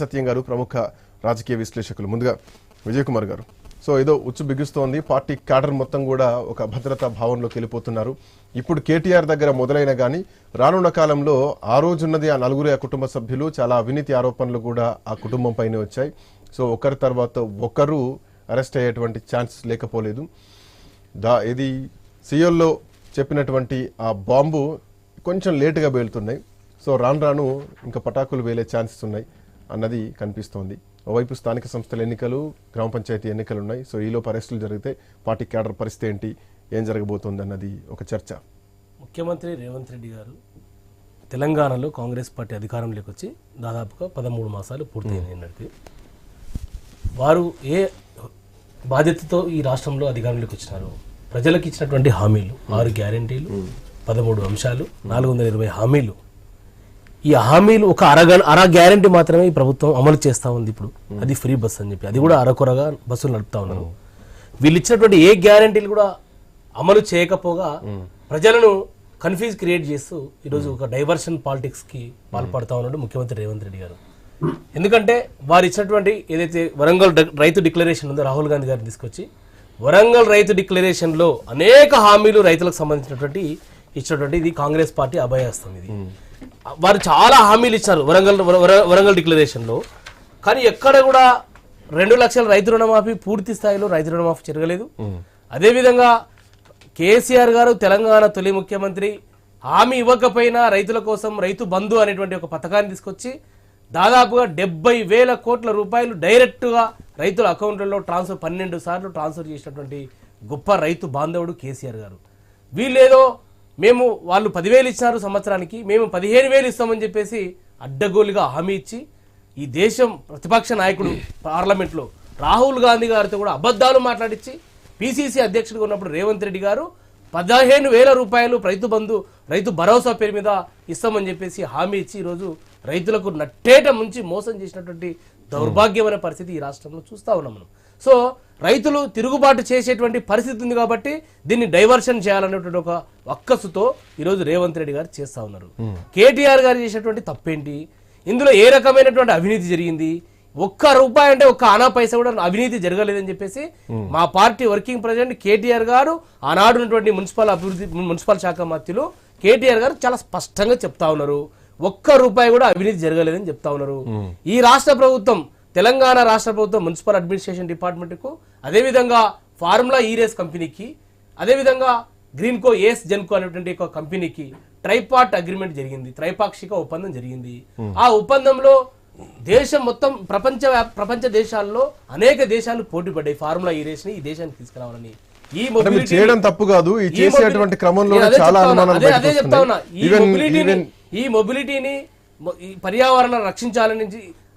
సత్యం గారు ప్రముఖ రాజకీయ విశ్లేషకులు. ముందుగా విజయ్ కుమార్ గారు, సో ఏదో ఉచ్చు బిగుస్తోంది, పార్టీ క్యాడర్ మొత్తం కూడా ఒక భద్రతా భావంలోకి వెళ్ళిపోతున్నారు. ఇప్పుడు కేటీఆర్ దగ్గర మొదలైన కానీ రానున్న కాలంలో ఆ రోజున్నది ఆ నలుగురు ఆ కుటుంబ సభ్యులు చాలా అవినీతి ఆరోపణలు కూడా ఆ కుటుంబం పైన వచ్చాయి. సో ఒకరి తర్వాత ఒకరు అరెస్ట్ అయ్యేటువంటి ఛాన్స్ లేకపోలేదు. ఇది సియోల్లో చెప్పినటువంటి ఆ బాంబు కొంచెం లేటుగా పేలుతున్నాయి. సో రాను రాను ఇంకా పటాకులు వేలే ఛాన్సెస్ ఉన్నాయి అన్నది కనిపిస్తోంది. ఓవైపు స్థానిక సంస్థల ఎన్నికలు, గ్రామ పంచాయతీ ఎన్నికలు ఉన్నాయి. సో ఈలోపు అరెస్టులు జరిగితే పార్టీ క్యాడర్ పరిస్థితి ఏంటి, ఏం జరగబోతోంది అన్నది ఒక చర్చ. ముఖ్యమంత్రి రేవంత్ రెడ్డి గారు తెలంగాణలో కాంగ్రెస్ పార్టీ అధికారంలోకి వచ్చి దాదాపుగా 13 మాసాలు పూర్తయినది. వారు ఏ బాధ్యతతో ఈ రాష్ట్రంలో అధికారంలోకి వచ్చినారు? ప్రజలకు ఇచ్చినటువంటి హామీలు 6 గ్యారెంటీలు, 13 అంశాలు, 420 హామీలు. ఈ హామీలు ఒక అర గ్యారెంటీ మాత్రమే ఈ ప్రభుత్వం అమలు చేస్తూ ఉంది. ఇప్పుడు అది ఫ్రీ బస్ అని చెప్పి అది కూడా అరకొరగా బస్సులు నడుపుతా ఉన్నారు. వీళ్ళు ఇచ్చినటువంటి ఏ గ్యారెంటీలు కూడా అమలు చేయకపోగా ప్రజలను కన్ఫ్యూజ్ క్రియేట్ చేస్తూ ఈరోజు ఒక డైవర్షన్ పాలిటిక్స్ కి పాల్పడతా ఉన్నాడు ముఖ్యమంత్రి రేవంత్ రెడ్డి గారు. ఎందుకంటే వారు ఇచ్చినటువంటి ఏదైతే వరంగల్ రైతు డిక్లరేషన్ ఉందో రాహుల్ గాంధీ గారిని తీసుకొచ్చి వరంగల్ రైతు డిక్లరేషన్ లో అనేక హామీలు రైతులకు సంబంధించినటువంటి ఇచ్చినటువంటి ఇది కాంగ్రెస్ పార్టీ అభయహస్తం. ఇది వారు చాలా హామీలు ఇచ్చారు వరంగల్ డిక్లరేషన్ లో, కానీ ఎక్కడ కూడా 2 లక్షల రైతు రుణమాఫీ పూర్తి స్థాయిలో రైతు రుణమాఫీ జరగలేదు. అదేవిధంగా కేసీఆర్ గారు తెలంగాణ తొలి ముఖ్యమంత్రి హామీ ఇవ్వకపోయినా రైతుల కోసం రైతు బంధు అనేటువంటి ఒక పథకాన్ని తీసుకొచ్చి దాదాపుగా 70,000 కోట్ల రూపాయలు డైరెక్ట్గా రైతుల అకౌంట్లలో 12 సార్లు ట్రాన్స్ఫర్ చేసినటువంటి గొప్ప రైతు బాంధవుడు కేసీఆర్ గారు. వీళ్ళేదో మేము వాళ్ళు 10,000 ఇచ్చినారు సంవత్సరానికి, మేము 15,000 ఇస్తామని చెప్పేసి అడ్డగోలుగా హామీ ఇచ్చి ఈ దేశం ప్రతిపక్ష నాయకుడు పార్లమెంట్లో రాహుల్ గాంధీ గారితో కూడా అబద్ధాలు మాట్లాడించి పిసిసి అధ్యక్షుడిగా ఉన్నప్పుడు రేవంత్ రెడ్డి గారు 15,000 రూపాయలు రైతు బంధు రైతు భరోసా పేరు మీద ఇస్తామని చెప్పేసి హామీ ఇచ్చి ఈరోజు రైతులకు నట్టేట ముంచి మోసం చేసినటువంటి దౌర్భాగ్యమైన పరిస్థితి ఈ రాష్ట్రంలో చూస్తా ఉన్నాం మనం. సో రైతులు తిరుగుబాటు చేసేటువంటి పరిస్థితి ఉంది కాబట్టి దీన్ని డైవర్షన్ చేయాలనేటువంటి ఒక అక్కసుతో ఈరోజు రేవంత్ రెడ్డి గారు చేస్తా ఉన్నారు. కేటీఆర్ గారు చేసినటువంటి తప్పేంటి, ఇందులో ఏ రకమైనటువంటి అవినీతి జరిగింది, ₹1 అంటే ఒక్క ఆనా పైసా కూడా అవినీతి జరగలేదని చెప్పేసి మా పార్టీ వర్కింగ్ ప్రెసిడెంట్ కేటీఆర్ గారు ఆనాడు ఉన్నటువంటి మున్సిపల్ శాఖ మంత్రులు కేటీఆర్ గారు చాలా స్పష్టంగా చెప్తా ఉన్నారు. ₹1 కూడా అవినీతి జరగలేదని చెప్తా ఉన్నారు. ఈ రాష్ట్ర ప్రభుత్వం తెలంగాణ రాష్ట్ర ప్రభుత్వం మున్సిపల్ అడ్మినిస్ట్రేషన్ డిపార్ట్మెంట్ కు, అదేవిధంగా ఫార్ములా ఈరేస్ కంపెనీకి, అదేవిధంగా గ్రీన్కో ఏస్ జెన్కో అనేటువంటి ఒక కంపెనీకి ట్రైపార్ట్ అగ్రిమెంట్ జరిగింది, త్రైపాక్షిక ఒప్పందం జరిగింది. ఆ ఒప్పందంలో దేశం మొత్తం ప్రపంచ దేశాల్లో అనేక దేశాలు పోటీ పడ్డాయి ఫార్ములా ఈరేస్ ని ఈ దేశానికి తీసుకురావాలని. ఈ మొబిలిటీ చేయడం తప్పు కాదు, ఈ చేసేటువంటి క్రమంలో చాలా అనుమానాలు అదే చెప్తా ఉన్నా. ఈ మొబిలిటీని పర్యావరణ రక్షించాలని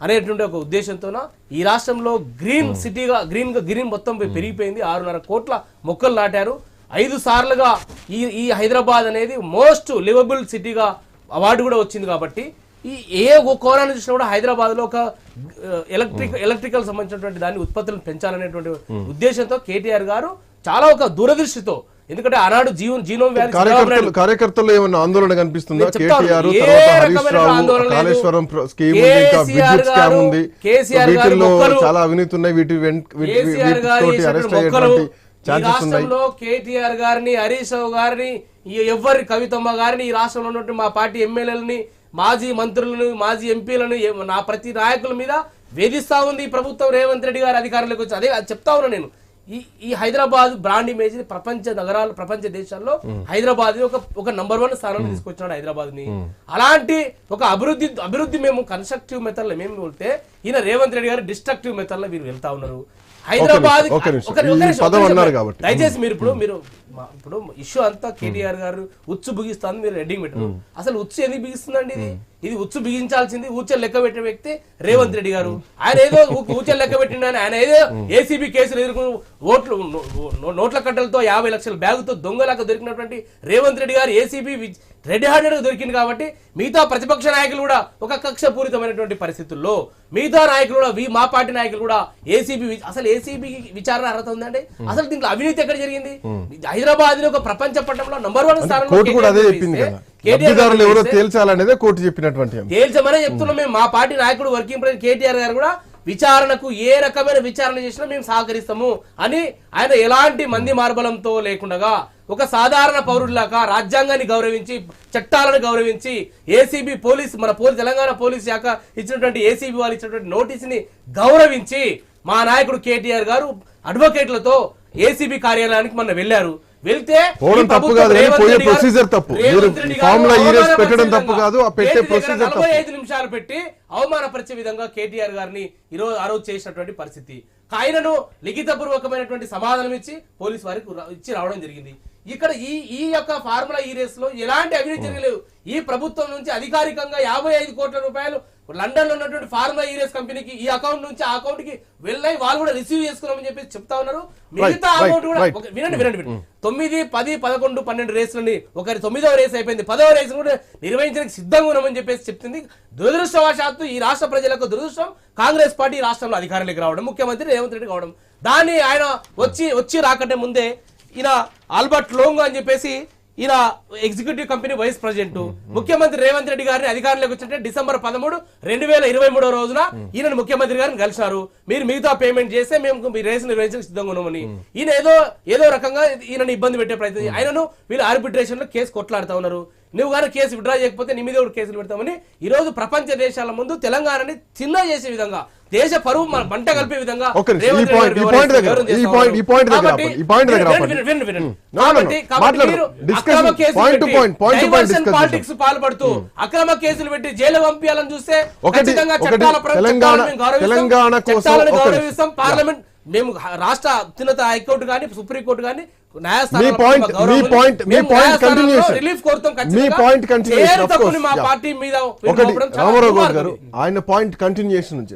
అనేటువంటి ఒక ఉద్దేశంతో ఈ రాష్ట్రంలో గ్రీన్ సిటీగా గ్రీన్ మొత్తం పెరిగిపోయింది. 6.5 కోట్ల మొక్కలు నాటారు. 5 సార్లుగా ఈ హైదరాబాద్ అనేది మోస్ట్ లివబుల్ సిటీగా అవార్డు కూడా వచ్చింది. కాబట్టి ఈ ఏ కోణాన్ని చూసినా కూడా హైదరాబాద్ లో ఒక ఎలక్ట్రికల్ సంబంధించినటువంటి దాన్ని ఉత్పత్తులను పెంచాలనేటువంటి ఉద్దేశంతో కేటీఆర్ గారు చాలా ఒక దూరదృష్టితో, ఎందుకంటే ఆనాడు జీనోమ్ వ్యాధి కార్యకర్తలు ఏమన్నా ఆందోళన కనిపిస్తుందా? చాలా అవినీతి ఉన్నాయి, రాష్ట్రంలో కేటీఆర్ గారిని, హరీష్ రావు గారిని, ఎవరి కవితమ్మ గారిని, ఈ రాష్ట్రంలో ఉన్నటువంటి మా పార్టీ ఎమ్మెల్యేలని, మాజీ మంత్రులను, మాజీ ఎంపీలను, నా ప్రతి నాయకుల మీద వేధిస్తా ఉంది ఈ ప్రభుత్వం. రేవంత్ రెడ్డి గారు అధికారంలోకి వచ్చి అదే చెప్తా ఉన్నా నేను. ఈ హైదరాబాద్ బ్రాండ్ ఇమేజ్ ప్రపంచ నగరాలు, ప్రపంచ దేశాల్లో హైదరాబాద్ ఒక నంబర్ 1 స్థానంలో తీసుకొచ్చినాడు హైదరాబాద్ ని. అలాంటి ఒక అభివృద్ధి మేము కన్స్ట్రక్టివ్ మెథడ్ లో మేము వెళ్తే ఈయన రేవంత్ రెడ్డి గారు డిస్ట్రక్టివ్ మెథడ్ లో వీరు వెళ్తా ఉన్నారు. హైదరాబాద్ దయచేసి ఇప్పుడు ఇష్యూ అంతా కేటీఆర్ గారు ఉచ్చు బిగిస్తాను, మీరు రెడ్డింగ్ పెట్టారు. అసలు ఉచ్చు ఎందుకు బిగిస్తుందండి? ఇది ఉచ్చు బిగించాల్సింది ఊచలు లెక్క పెట్టిన వ్యక్తి రేవంత్ రెడ్డి గారు. ఆయన ఏదో ఊచలు లెక్క పెట్టిండు, ఆయన ఏదో ఏసీబీ కేసులు ఎదుర్కొని నోట్ల కట్టలతో 50 లక్షల బ్యాగుతో దొంగలాగా దొరికినటువంటి రేవంత్ రెడ్డి గారు ఏసీబీ రెడ్ హ్యాండెడ్ గా దొరికింది కాబట్టి మిగతా ప్రతిపక్ష నాయకులు కూడా ఒక కక్షపూరితమైనటువంటి పరిస్థితుల్లో మిగతా నాయకులు కూడా మా పార్టీ నాయకులు కూడా అసలు ఏసీబీ విచారణ అర్హత ఉందండి? అసలు దీంట్లో అవినీతి ఎక్కడ జరిగింది? హైదరాబాద్ ఒక ప్రపంచ పట్టణంలో నంబర్ 1 స్థానంలో కోర్టు కూడా అదే చెప్పింది కదా, లబ్ధిదారులు ఎవరో తేల్చాలనేదే కోర్టు చెప్పినటువంటి తేల్చమనే చెప్తున్నాం మేము. మా పార్టీ నాయకుడు వర్కింగ్ ప్రెసిడెంట్ కేటీఆర్ గారు కూడా విచారణకు ఏ రకమైన విచారణ చేసినా మేము సహకరిస్తాము అని ఆయన ఎలాంటి మంది మార్బలంతో లేకుండా ఒక సాధారణ పౌరుడిలాగా రాజ్యాంగాన్ని గౌరవించి చట్టాలను గౌరవించి ఏసీబీ తెలంగాణ పోలీస్ శాఖ ఇచ్చినటువంటి ఏసీబీ వాళ్ళు ఇచ్చినటువంటి నోటీసుని గౌరవించి మా నాయకుడు కేటీఆర్ గారు అడ్వకేట్లతో ఏసీబీ కార్యాలయానికి మొన్న వెళ్లారు. వెళ్తే తప్పు కాదు, పోయే ప్రొసీజర్ తప్పు, ఫార్ములా ఈరేస్ పెట్టడం తప్పు కాదు, ఆ పెట్టే ప్రొసీజర్ తప్పు. 45 నిమిషాలు పెట్టి అవమానపరిచే విధంగా కేటీఆర్ గారిని ఆ రోజు చేసినటువంటి పరిస్థితి. ఆయనను లిఖితపూర్వకమైనటువంటి సమాధానం ఇచ్చి పోలీసు వారికి ఇచ్చి రావడం జరిగింది. ఇక్కడ ఈ యొక్క ఫార్ములా ఈ రేస్ లో ఎలాంటి అవినీతి జరగలేదు. ఈ ప్రభుత్వం నుంచి అధికారికంగా 55 కోట్ల రూపాయలు లండన్ లో ఉన్నటువంటి ఫార్ములా ఈ రేస్ కంపెనీకి ఈ అకౌంట్ నుంచి ఆ అకౌంట్ కి వెళ్ళాయి, వాళ్ళు కూడా రిసీవ్ చేసుకున్నామని చెప్పి చెప్తా ఉన్నారు. మిగతా అమౌంట్ కూడా వినండి 9, 10, 11, 12 రేసులని ఒకరి 9వ రేస్ అయిపోయింది, 10వ రేసు కూడా నిర్వహించడానికి సిద్ధంగా ఉన్నామని చెప్పేసి చెప్తుంది. దురదృష్టవశాత్తు ఈ రాష్ట్ర ప్రజలకు దురదృష్టం కాంగ్రెస్ పార్టీ రాష్ట్రంలో అధికారంలోకి రావడం, ముఖ్యమంత్రి రేవంత్ రెడ్డి కావడం. దాన్ని ఆయన వచ్చి రాకంటే ముందే ఈయన ఆల్బర్ట్ లోంగ్ అని చెప్పేసి ఈయన ఎగ్జిక్యూటివ్ కంపెనీ వైస్ ప్రెసిడెంట్ ముఖ్యమంత్రి రేవంత్ రెడ్డి గారిని అధికారంలోకి వచ్చినట్టే డిసెంబర్ 13, 2023 రోజున ఈయన ముఖ్యమంత్రి గారిని కలిసినారు. మీరు మిగతా పేమెంట్ చేస్తే మేము మీ రేసు నిర్వహించడానికి సిద్ధంగా ఉన్నామని. ఈయన ఏదో రకంగా ఈయనని ఇబ్బంది పెట్టే ప్రయత్నం, ఆయనను వీళ్ళు ఆర్బిట్రేషన్ లో కేసు కొట్లాడుతా ఉన్నారు. నువ్వు కానీ కేసు విడ్రా చేయకపోతే నీ మీద కూడా కేసులు పెడతామని ఈ రోజు ప్రపంచ దేశాల ముందు తెలంగాణని చిన్న చేసే విధంగా, దేశ పరువు మంట కలిపే విధంగా పాలిటిక్స్ పాల్పడుతూ అక్రమ కేసులు పెట్టి జైలు పంపించాలని చూస్తే చట్టాలను గౌరవిస్తాం. పార్లమెంట్ మేము రాష్ట్ర అత్యున్నత హైకోర్టు కానీ సుప్రీంకోర్టు కానీ ఆయన పాయింట్ కంటిన్యూషన్ నుంచి